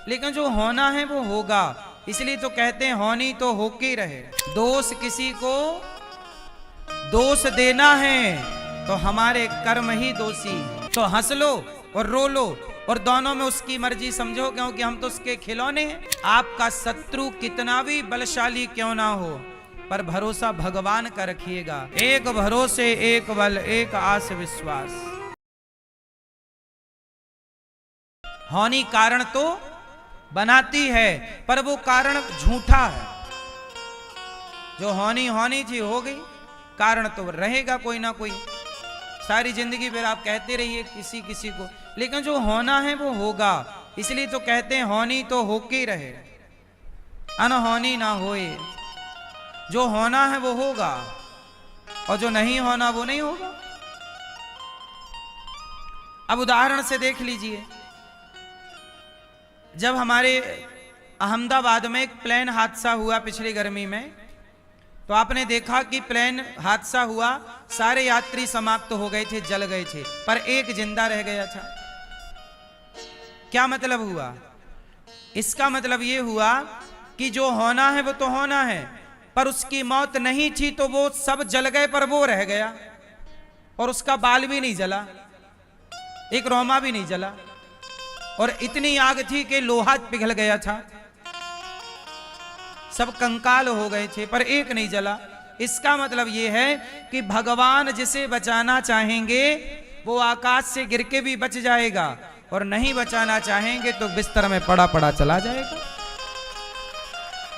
लेकिन जो होना है वो होगा। इसलिए तो कहते हैं होनी तो होके रहे। दोष किसी को दोष देना है तो हमारे कर्म ही दोषी। तो हंस लो और रो लो और दोनों में उसकी मर्जी समझो, क्योंकि हम तो उसके खिलौने हैं। आपका शत्रु कितना भी बलशाली क्यों ना हो, पर भरोसा भगवान का रखिएगा। एक भरोसे एक बल, एक आस विश्वास। होनी कारण तो बनाती है, पर वो कारण झूठा है। जो होनी होनी थी हो गई, कारण तो रहेगा कोई ना कोई। सारी जिंदगी फिर आप कहते रहिए किसी किसी को, लेकिन जो होना है वो होगा। इसलिए तो कहते हैं होनी तो होके रहे, अनहोनी ना होए। जो होना है वो होगा और जो नहीं होना वो नहीं होगा। अब उदाहरण से देख लीजिए, जब हमारे अहमदाबाद में एक प्लेन हादसा हुआ पिछली गर्मी में, तो आपने देखा कि प्लेन हादसा हुआ, सारे यात्री समाप्त हो गए थे, जल गए थे, पर एक जिंदा रह गया था। क्या मतलब हुआ? इसका मतलब यह हुआ कि जो होना है वो तो होना है, पर उसकी मौत नहीं थी तो वो सब जल गए, पर वो रह गया और उसका बाल भी नहीं जला, एक रोमा भी नहीं जला, और इतनी आग थी कि लोहा पिघल गया था, सब कंकाल हो गए थे, पर एक नहीं जला। इसका मतलब यह है कि भगवान जिसे बचाना चाहेंगे वो आकाश से गिर के भी बच जाएगा, और नहीं बचाना चाहेंगे तो बिस्तर में पड़ा पड़ा चला जाएगा।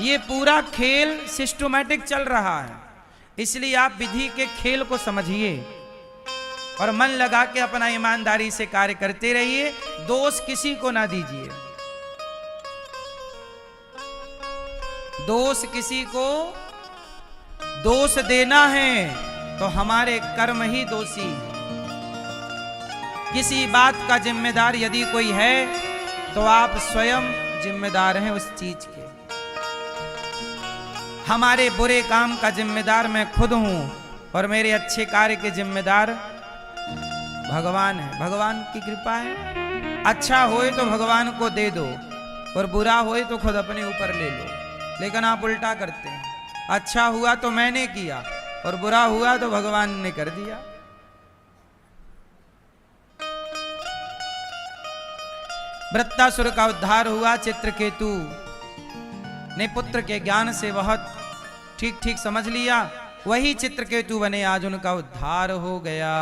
ये पूरा खेल सिस्टमैटिक चल रहा है। इसलिए आप विधि के खेल को समझिए और मन लगा के अपना ईमानदारी से कार्य करते रहिए। दोष किसी को ना दीजिए। दोष किसी को दोष देना है तो हमारे कर्म ही दोषी हैं। किसी बात का जिम्मेदार यदि कोई है तो आप स्वयं जिम्मेदार हैं उस चीज के। हमारे बुरे काम का जिम्मेदार मैं खुद हूं और मेरे अच्छे कार्य के जिम्मेदार भगवान है। भगवान की कृपा है। अच्छा होए तो भगवान को दे दो और बुरा होए तो खुद अपने ऊपर ले लो। लेकिन आप उल्टा करते हैं, अच्छा हुआ तो मैंने किया और बुरा हुआ तो भगवान ने कर दिया। वृत्तासुर का उद्धार हुआ। चित्रकेतु ने पुत्र के ज्ञान से बहुत ठीक ठीक समझ लिया, वही चित्रकेतु बने, आज उनका उद्धार हो गया।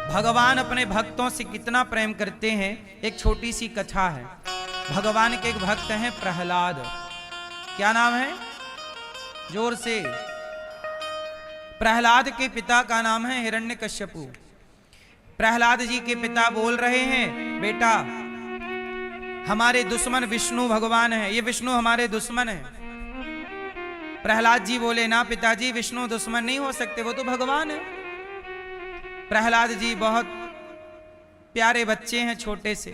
भगवान अपने भक्तों से कितना प्रेम करते हैं। एक छोटी सी कथा है। भगवान के एक भक्त हैं प्रहलाद। क्या नाम है? जोर से। प्रहलाद के पिता का नाम है हिरण्यकश्यपु। प्रहलाद जी के पिता बोल रहे हैं, बेटा हमारे दुश्मन विष्णु भगवान है, ये विष्णु हमारे दुश्मन है। प्रहलाद जी बोले, ना पिताजी, विष्णु दुश्मन नहीं हो सकते, वो तो भगवान है। प्रहलाद जी बहुत प्यारे बच्चे हैं, छोटे से।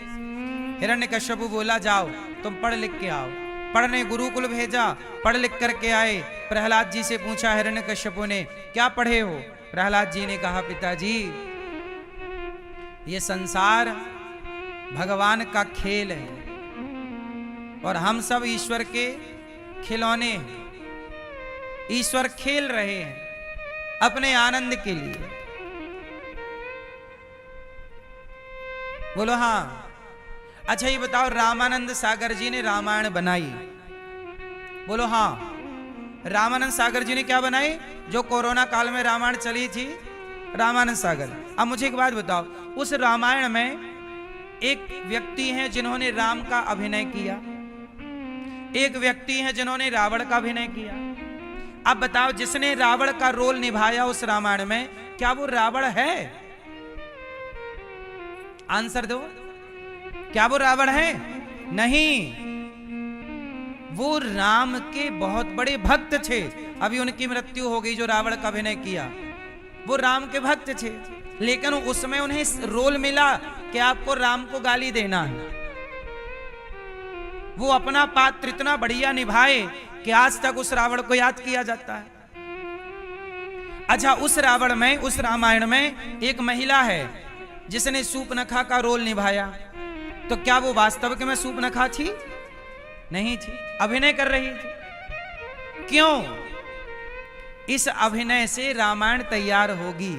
हिरण्यकश्यपु बोला, जाओ तुम पढ़ लिख के आओ। पढ़ने गुरुकुल भेजा, पढ़ लिख करके आए। प्रहलाद जी से पूछा हिरण्यकश्यपु ने, क्या पढ़े हो? प्रहलाद जी ने कहा, पिताजी ये संसार भगवान का खेल है और हम सब ईश्वर के खिलौने हैं। ईश्वर खेल रहे हैं अपने आनंद के लिए। बोलो हाँ। अच्छा ये बताओ, रामानंद सागर जी ने रामायण बनाई? बोलो हाँ। रामानंद सागर जी ने क्या बनाई? जो कोरोना काल में रामायण चली थी, रामानंद सागर। अब मुझे एक बात बताओ, उस रामायण में एक व्यक्ति हैं जिन्होंने राम का अभिनय किया, एक व्यक्ति हैं जिन्होंने रावण का अभिनय किया। अब बताओ, जिसने रावण का रोल निभाया उस रामायण में, क्या वो रावण है? आंसर दो। क्या वो रावण है? नहीं, वो राम के बहुत बड़े भक्त थे। अभी उनकी मृत्यु हो गई जो रावण का अभिनय किया। वो राम के भक्त थे, लेकिन उसमें उन्हें रोल मिला कि आपको राम को गाली देना है। वो अपना पात्र इतना बढ़िया निभाए कि आज तक उस रावण को याद किया जाता है। अच्छा, उस रावण में, उस रामायण में एक महिला है जिसने सूपनखा का रोल निभाया। तो क्या वो वास्तविक में सूपनखा थी? नहीं थी, अभिनय कर रही थी। क्यों? इस अभिनय से रामायण तैयार होगी।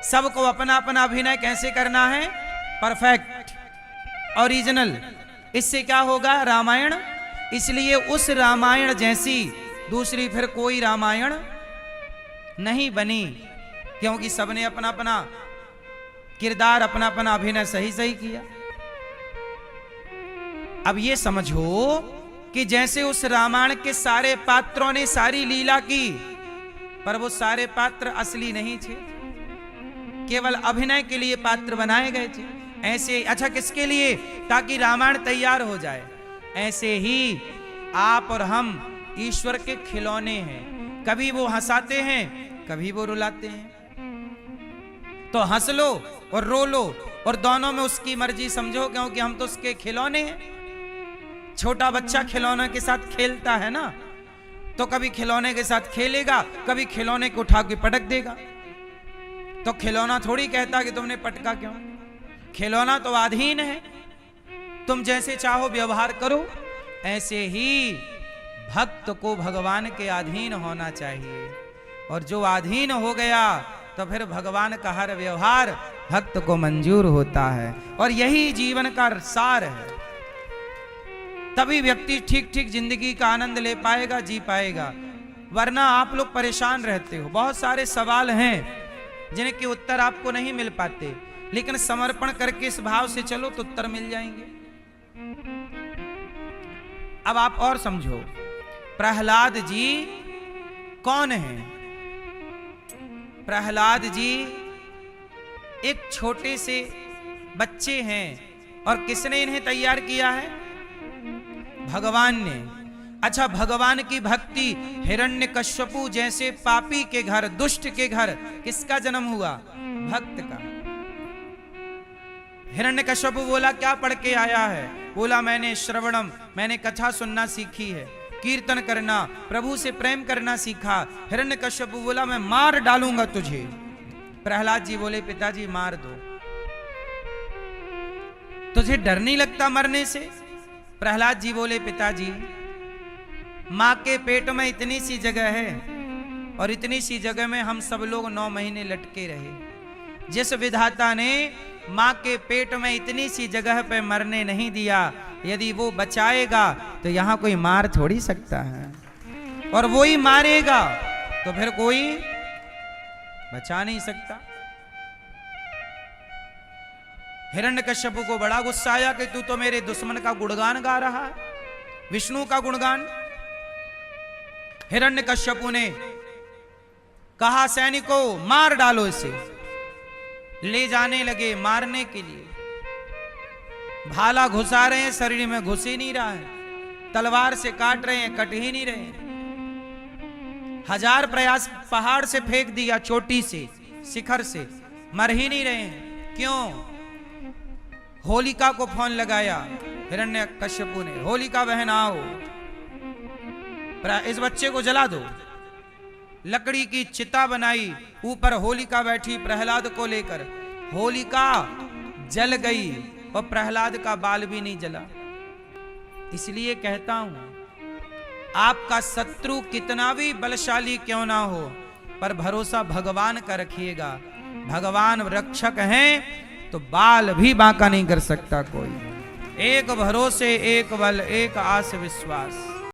सबको अपना अपना अभिनय कैसे करना है? Perfect, original. इससे क्या होगा? रामायण। इसलिए उस रामायण जैसी दूसरी फिर कोई रामायण नहीं बनी, क्योंकि सबने अपना अपना किरदार, अपना अपना अभिनय सही सही किया। अब ये समझो कि जैसे उस रामायण के सारे पात्रों ने सारी लीला की, पर वो सारे पात्र असली नहीं थे, केवल अभिनय के लिए पात्र बनाए गए थे। ऐसे, अच्छा किसके लिए? ताकि रामायण तैयार हो जाए। ऐसे ही आप और हम ईश्वर के खिलौने हैं। कभी वो हंसाते हैं, कभी वो रुलाते हैं। तो हंस लो और रो लो, और दोनों में उसकी मर्जी समझो, क्योंकि हम तो उसके खिलौने हैं। छोटा बच्चा खिलौने के साथ खेलता है ना, तो कभी खिलौने के साथ खेलेगा, कभी खिलौने को उठा के पटक देगा। तो खिलौना थोड़ी कहता कि तुमने पटका क्यों। खिलौना तो अधीन है, तुम जैसे चाहो व्यवहार करो। ऐसे ही भक्त को भगवान के अधीन होना चाहिए, और जो अधीन हो गया तो फिर भगवान का हर व्यवहार भक्त को मंजूर होता है। और यही जीवन का सार है। तभी व्यक्ति ठीक ठीक जिंदगी का आनंद ले पाएगा, जी पाएगा। वरना आप लोग परेशान रहते हो। बहुत सारे सवाल हैं जिनके उत्तर आपको नहीं मिल पाते, लेकिन समर्पण करके इस भाव से चलो तो उत्तर मिल जाएंगे। अब आप और समझो, प्रहलाद जी कौन है? प्रहलाद जी एक छोटे से बच्चे हैं, और किसने इन्हें तैयार किया है? भगवान ने। अच्छा, भगवान की भक्ति, हिरण्यकश्यपु जैसे पापी के घर, दुष्ट के घर किसका जन्म हुआ? भक्त का। हिरण्यकश्यपु बोला क्या पढ़ के आया है? बोला मैंने श्रवणम, मैंने कथा सुनना सीखी है, कीर्तन करना, प्रभु से प्रेम करना सीखा। हिरण्यकश्यपु बोला मैं मार डालूंगा तुझे। प्रहलाद जी बोले पिताजी मार दो। तुझे डर नहीं लगता मरने से? प्रहलाद जी बोले पिताजी, मां के पेट में इतनी सी जगह है, और इतनी सी जगह में हम सब लोग 9 महीने लटके रहे। जिस विधाता ने मां के पेट में इतनी सी जगह पे मरने नहीं दिया, यदि वो बचाएगा तो यहां कोई मार थोड़ी सकता है, और वो ही मारेगा तो फिर कोई बचा नहीं सकता। हिरण्यकश्यपु को बड़ा गुस्सा आया कि तू तो मेरे दुश्मन का गुणगान गा रहा है, विष्णु का गुणगान। हिरण्यकश्यपु ने कहा सैनिकों मार डालो इसे। ले जाने लगे मारने के लिए। भाला घुसा रहे हैं, शरीर में घुस ही नहीं रहा है। तलवार से काट रहे हैं, कट ही नहीं रहे हैं। 1000 प्रयास पहाड़ से फेंक दिया, चोटी से, शिखर से, मर ही नहीं रहे हैं। क्यों? होलिका को फोन लगाया हिरण्यकश्यपु ने, होलिका बहन आओ, इस बच्चे को जला दो। लकड़ी की चिता बनाई, ऊपर होलिका बैठी प्रहलाद को लेकर। होलिका जल गई और प्रहलाद का बाल भी नहीं जला। इसलिए कहता हूं, आपका शत्रु कितना भी बलशाली क्यों ना हो, पर भरोसा भगवान का रखिएगा। भगवान रक्षक हैं तो बाल भी बांका नहीं कर सकता कोई। एक भरोसे, एक बल, एक आस विश्वास।